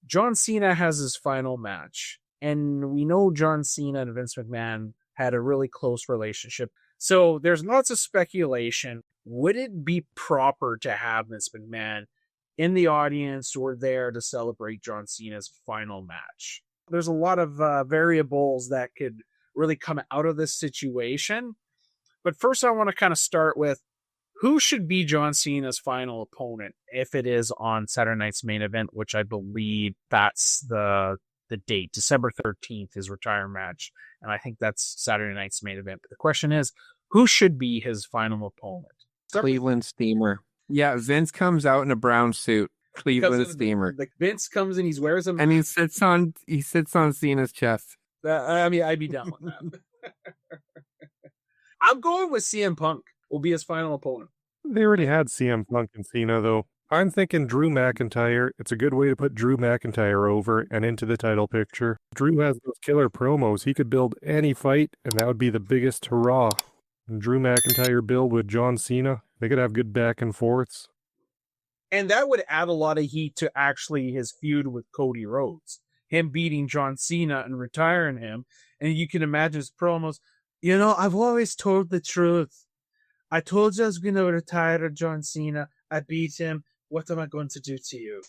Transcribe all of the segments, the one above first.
John Cena has his final match, and we know John Cena and Vince McMahon had a really close relationship. So there's lots of speculation. Would it be proper to have Vince McMahon in the audience or there to celebrate John Cena's final match? There's a lot of variables that could really come out of this situation. But first, I want to kind of start with who should be John Cena's final opponent if it is on Saturday night's main event, which I believe that's the date. December 13th, his retirement match. And I think that's Saturday night's main event. But the question is, who should be his final opponent? Cleveland Steamer. Yeah, Vince comes out in a brown suit. Cleveland Steamer. Like Vince comes and he wears them, and he sits on Cena's chest. I mean, I'd be down with that. I'm going with CM Punk will be his final opponent. They already had CM Punk and Cena, though. I'm thinking Drew McIntyre. It's a good way to put Drew McIntyre over and into the title picture. Drew has those killer promos. He could build any fight, and that would be the biggest hurrah. And Drew McIntyre build with John Cena. They could have good back and forths. And that would add a lot of heat to actually his feud with Cody Rhodes. Him beating John Cena and retiring him. And you can imagine his promos. You know, I've always told the truth. I told you I was going to retire John Cena. I beat him. What am I going to do to you?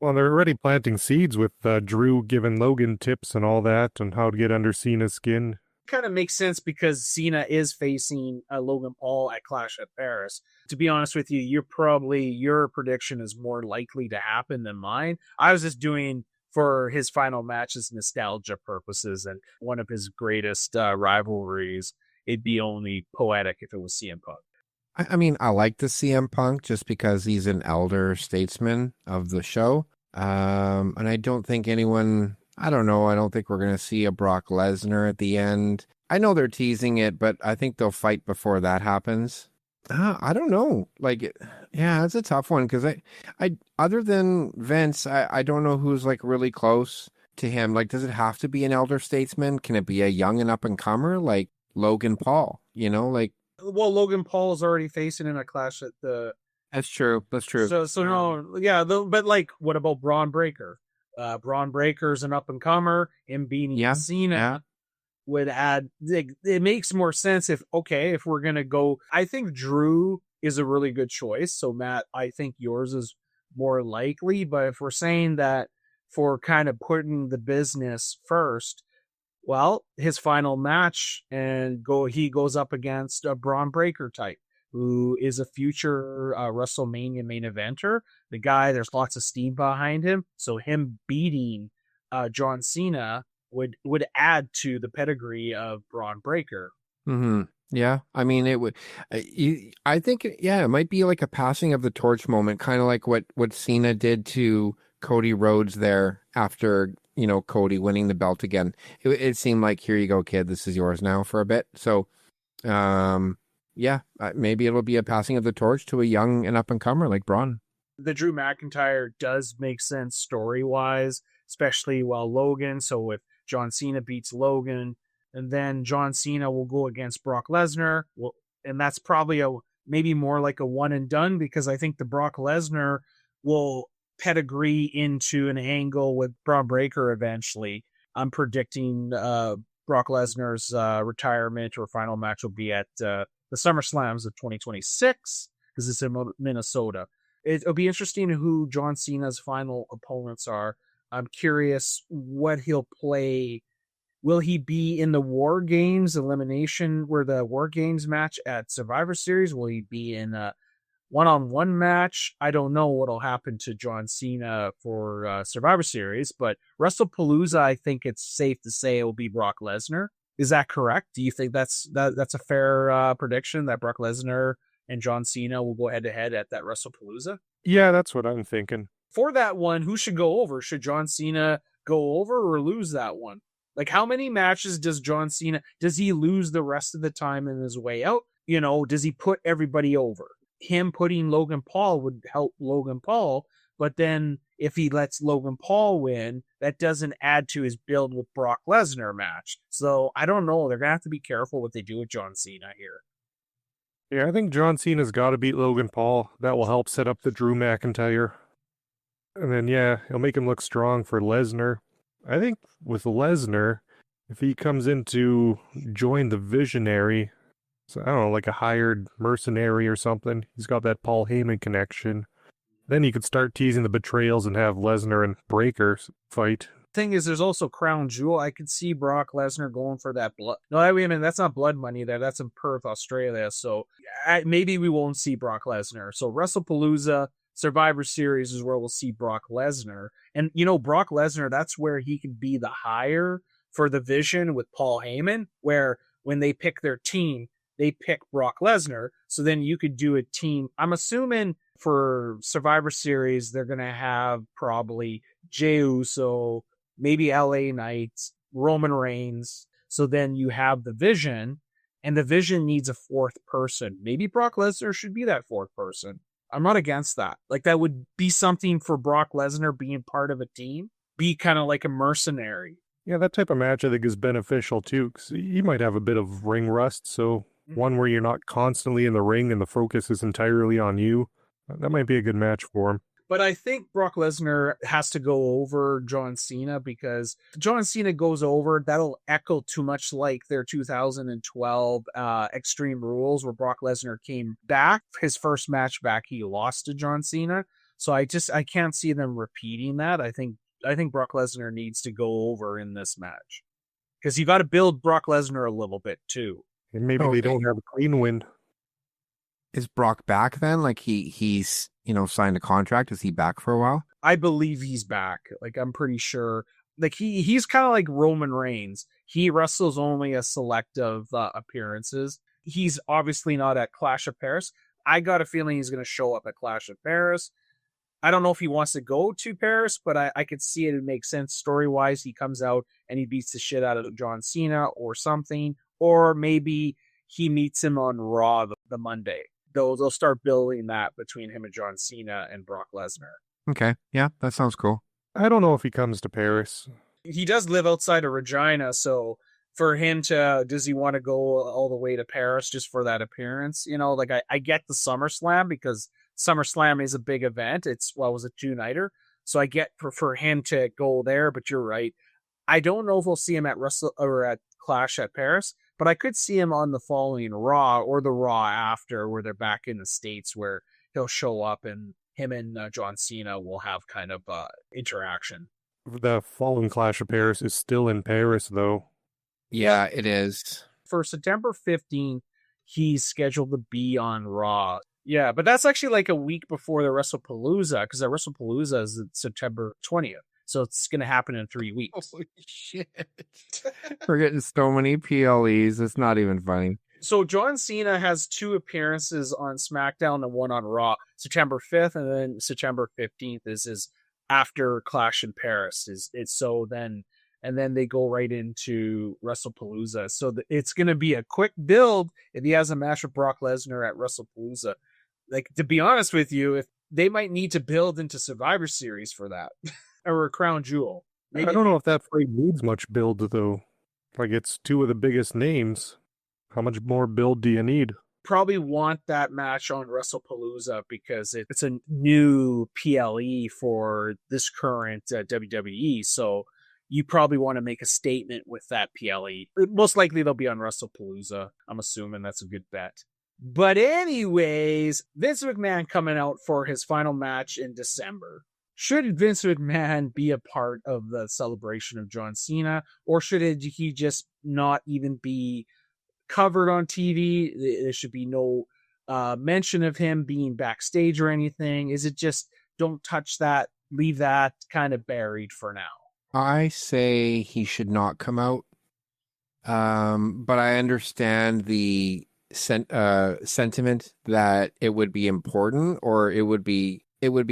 Well, they're already planting seeds with Drew giving Logan tips and all that and how to get under Cena's skin. Kind of makes sense because Cena is facing Logan Paul at Clash at Paris. To be honest with you, your prediction is more likely to happen than mine. I was just doing for his final matches nostalgia purposes, and one of his greatest rivalries. It'd be only poetic if it was CM Punk. I mean, I like the CM Punk just because he's an elder statesman of the show. And I don't think anyone, I don't think we're going to see a Brock Lesnar at the end. I know they're teasing it, but I think they'll fight before that happens. I don't know. It's a tough one because I other than Vince, I don't know who's really close to him. Does it have to be an elder statesman? Can it be a young and up and comer like Logan Paul? Well, Logan Paul is already facing in a clash at the. That's true. So no, yeah. But what about Braun Breaker? Braun Breaker's an up and comer. Him beating Cena would add. It makes more sense if we're gonna go. I think Drew is a really good choice. So Matt, I think yours is more likely. But if we're saying that for kind of putting the business first. Well, his final match he goes up against a Braun Breaker type, who is a future WrestleMania main eventer. The guy, there's lots of steam behind him, so him beating John Cena would add to the pedigree of Braun Breaker. Mm-hmm. Yeah, I mean it would. I think it might be like a passing of the torch moment, kind of like what Cena did to Cody Rhodes there after. Cody winning the belt again. It seemed like, here you go, kid. This is yours now for a bit. So, maybe it'll be a passing of the torch to a young and up-and-comer like Braun. The Drew McIntyre does make sense story-wise, especially while Logan. So if John Cena beats Logan, and then John Cena will go against Brock Lesnar, and that's probably maybe more like a one and done, because I think the Brock Lesnar will pedigree into an angle with Braun Breaker eventually. I'm predicting Brock Lesnar's retirement or final match will be at the SummerSlams of 2026 because it's in Minnesota. It'll be interesting who John Cena's final opponents are. I'm curious what he'll play. Will he be in the War Games elimination where the War Games match at Survivor Series? Will he be in a one-on-one match? I don't know what'll happen to John Cena for Survivor Series, but WrestlePalooza, I think it's safe to say it will be Brock Lesnar. Is that correct? Do you think that's a fair prediction that Brock Lesnar and John Cena will go head-to-head at that WrestlePalooza? Yeah, that's what I'm thinking. For that one, who should go over? Should John Cena go over or lose that one? How many matches does John Cena, does he lose the rest of the time in his way out? Does he put everybody over? Him putting Logan Paul would help Logan Paul, but then if he lets Logan Paul win, that doesn't add to his build with Brock Lesnar match. So I don't know. They're going to have to be careful what they do with John Cena here. Yeah, I think John Cena's got to beat Logan Paul. That will help set up the Drew McIntyre. And then, yeah, he'll make him look strong for Lesnar. I think with Lesnar, if he comes in to join the Visionary, so I don't know, like a hired mercenary or something, he's got that Paul Heyman connection. Then you could start teasing the betrayals and have Lesnar and Breaker fight. Thing is, there's also Crown Jewel. I could see Brock Lesnar going for that blood. No, wait a minute, that's not blood money there. That's in Perth, Australia. So maybe we won't see Brock Lesnar. So WrestlePalooza, Survivor Series is where we'll see Brock Lesnar. And, Brock Lesnar, that's where he can be the hire for the Vision with Paul Heyman, where when they pick their team, they pick Brock Lesnar. So then you could do a team. I'm assuming for Survivor Series, they're going to have probably Jey Uso, maybe LA Knights, Roman Reigns. So then you have the Vision, and the Vision needs a fourth person. Maybe Brock Lesnar should be that fourth person. I'm not against that. Like, that would be something for Brock Lesnar being part of a team, be kind of like a mercenary. Yeah, that type of match I think is beneficial too, because he might have a bit of ring rust. So one where you're not constantly in the ring and the focus is entirely on you. That might be a good match for him. But I think Brock Lesnar has to go over John Cena, because if John Cena goes over, that'll echo too much like their 2012 Extreme Rules, where Brock Lesnar came back. His first match back, he lost to John Cena. So I can't see them repeating that. I think Brock Lesnar needs to go over in this match, because you got to build Brock Lesnar a little bit too. And maybe they don't have a clean win. Is Brock back then? Like he's signed a contract? Is he back for a while? I believe he's back. Like, I'm pretty sure. Like, he's kind of like Roman Reigns. He wrestles only a select of appearances. He's obviously not at Clash of Paris. I got a feeling he's going to show up at Clash of Paris. I don't know if he wants to go to Paris, but I could see it would make sense story-wise. He comes out and he beats the shit out of John Cena or something. Or maybe he meets him on Raw the Monday. They'll start building that between him and John Cena and Brock Lesnar. Okay, yeah, that sounds cool. I don't know if he comes to Paris. He does live outside of Regina, so for him does he want to go all the way to Paris just for that appearance? Like, I get the SummerSlam, because SummerSlam is a big event. It was a 2-nighter. So I get for him to go there, but you're right. I don't know if we'll see him at at Clash at Paris, but I could see him on the following Raw or the Raw after, where they're back in the States, where he'll show up and him and John Cena will have kind of interaction. The following Clash of Paris is still in Paris, though. Yeah, it is. For September 15th, he's scheduled to be on Raw. Yeah, but that's actually like a week before the WrestlePalooza, because the WrestlePalooza is September 20th. So it's going to happen in 3 weeks. Holy shit. We're getting so many PLEs. It's not even funny. So John Cena has 2 appearances on SmackDown and 1 on Raw. September 5th and then September 15th is his after Clash in Paris. And then they go right into WrestlePalooza. So it's going to be a quick build if he has a match with Brock Lesnar at WrestlePalooza. Like, to be honest with you, if they might need to build into Survivor Series for that. Or a Crown Jewel. Maybe. I don't know if that fight needs much build, though. Like, it's 2 of the biggest names. How much more build do you need? Probably want that match on WrestlePalooza, because it's a new PLE for this current WWE. So you probably want to make a statement with that PLE. Most likely they'll be on WrestlePalooza. I'm assuming that's a good bet. But anyways, Vince McMahon coming out for his final match in December. Should Vince McMahon be a part of the celebration of John Cena, or should he just not even be covered on TV? There should be no mention of him being backstage or anything. Is it just don't touch that, leave that kind of buried for now? I say he should not come out. But I understand the sentiment that it would be important, or it would be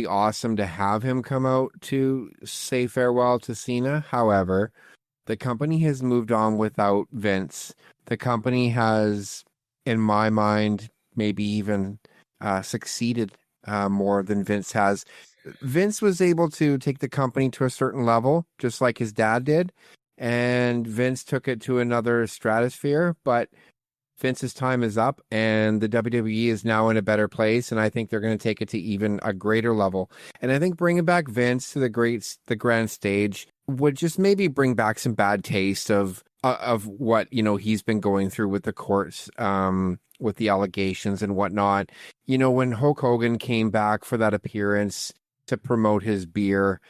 awesome to have him come out to say farewell to Cena. However, the company has moved on without Vince. The company has, in my mind, maybe even succeeded more than Vince has. Vince was able to take the company to a certain level, just like his dad did, and Vince took it to another stratosphere. But Vince's time is up and the WWE is now in a better place. And I think they're going to take it to even a greater level. And I think bringing back Vince to the grand stage would just maybe bring back some bad taste of what, he's been going through with the courts, with the allegations and whatnot. When Hulk Hogan came back for that appearance to promote his beer,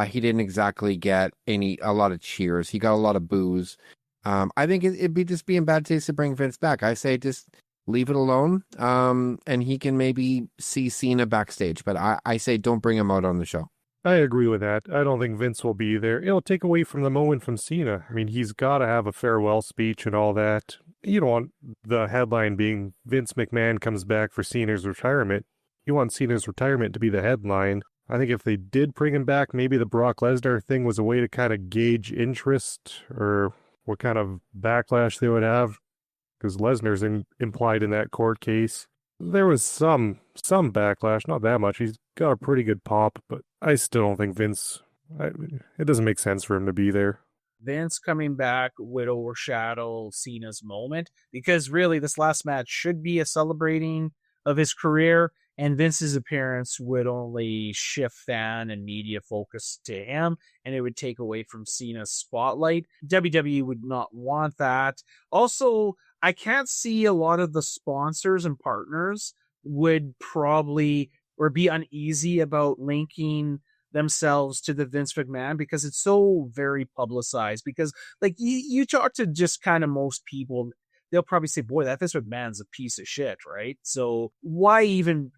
he didn't exactly get a lot of cheers. He got a lot of boos. I think it'd be just being bad taste to bring Vince back. I say just leave it alone, and he can maybe see Cena backstage. But I say don't bring him out on the show. I agree with that. I don't think Vince will be there. It'll take away from the moment from Cena. I mean, he's got to have a farewell speech and all that. You don't want the headline being Vince McMahon comes back for Cena's retirement. You want Cena's retirement to be the headline. I think if they did bring him back, maybe the Brock Lesnar thing was a way to kind of gauge interest or what kind of backlash they would have, because Lesnar's implied in that court case. There was some backlash, not that much. He's got a pretty good pop, but I still don't think Vince, it doesn't make sense for him to be there. Vince coming back would overshadow Cena's moment, because really this last match should be a celebrating of his career, and Vince's appearance would only shift fan and media focus to him, and it would take away from Cena's spotlight. WWE would not want that. Also, I can't see a lot of the sponsors and partners would probably or be uneasy about linking themselves to the Vince McMahon, because it's so very publicized. Because like you talk to just kind of most people, they'll probably say, boy, that Vince McMahon's a piece of shit, right? So why even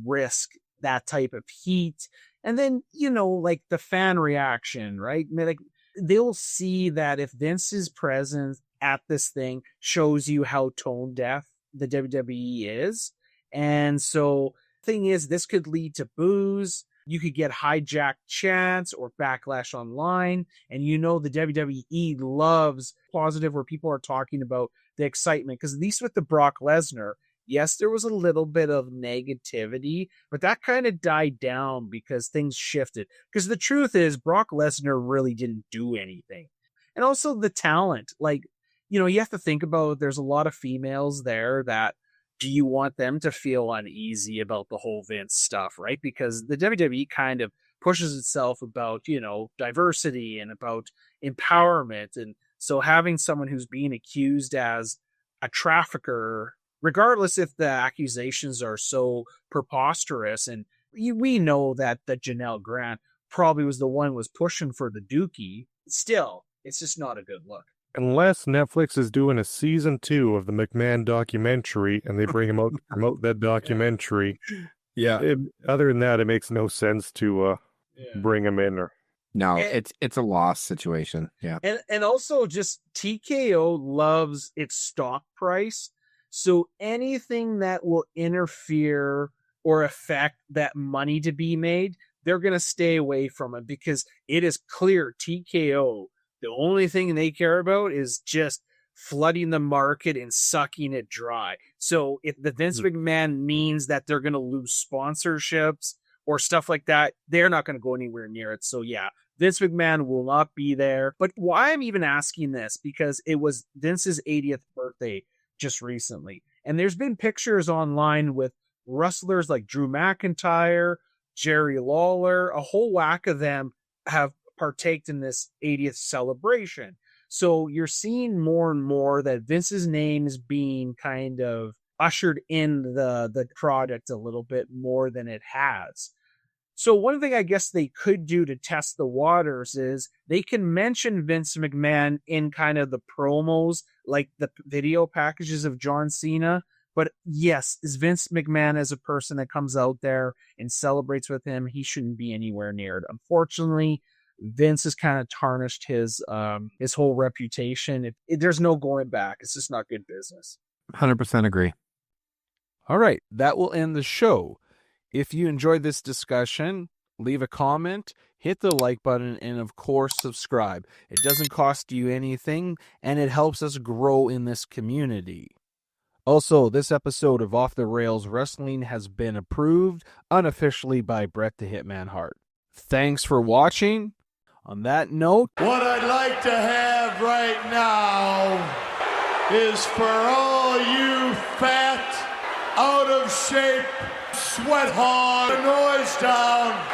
risk that type of heat? And then, like the fan reaction, right? Like they'll see that if Vince's presence at this thing shows you how tone deaf the WWE is. And so thing is, this could lead to boos. You could get hijacked chants or backlash online. And the WWE loves positive where people are talking about the excitement. Because at least with the Brock Lesnar, yes, there was a little bit of negativity, but that kind of died down because things shifted. Because the truth is, Brock Lesnar really didn't do anything. And also the talent. Like, you have to think about, there's a lot of females there that, do you want them to feel uneasy about the whole Vince stuff, right? Because the WWE kind of pushes itself about, diversity and about empowerment. And so having someone who's being accused as a trafficker, regardless if the accusations are so preposterous, and we know that Janelle Grant probably was the one was pushing for the dookie, still, it's just not a good look. Unless Netflix is doing a season 2 of the McMahon documentary and they bring him out to promote that documentary. Yeah. Other than that, it makes no sense to bring him in. No, it's a loss situation. Yeah. And also just TKO loves its stock price. So anything that will interfere or affect that money to be made, they're going to stay away from it, because it is clear TKO, the only thing they care about is just flooding the market and sucking it dry. So if the Vince McMahon means that they're going to lose sponsorships or stuff like that, they're not going to go anywhere near it. So yeah, Vince McMahon will not be there. But why I'm even asking this, because it was Vince's 80th birthday just recently. And there's been pictures online with wrestlers like Drew McIntyre, Jerry Lawler, a whole whack of them have partaked in this 80th celebration. So you're seeing more and more that Vince's name is being kind of ushered in the product a little bit more than it has. So one thing I guess they could do to test the waters is they can mention Vince McMahon in kind of the promos, like the video packages of John Cena. But yes, is Vince McMahon as a person that comes out there and celebrates with him, he shouldn't be anywhere near it. Unfortunately, Vince has kind of tarnished his whole reputation. There's no going back. It's just not good business. 100% agree. All right, that will end the show. If you enjoyed this discussion, leave a comment, hit the like button, and of course, subscribe. It doesn't cost you anything, and it helps us grow in this community. Also, this episode of Off the Rails Wrestling has been approved unofficially by Bret the Hitman Hart. Thanks for watching. On that note, what I'd like to have right now is for all of shape. Sweat hog. Noise down.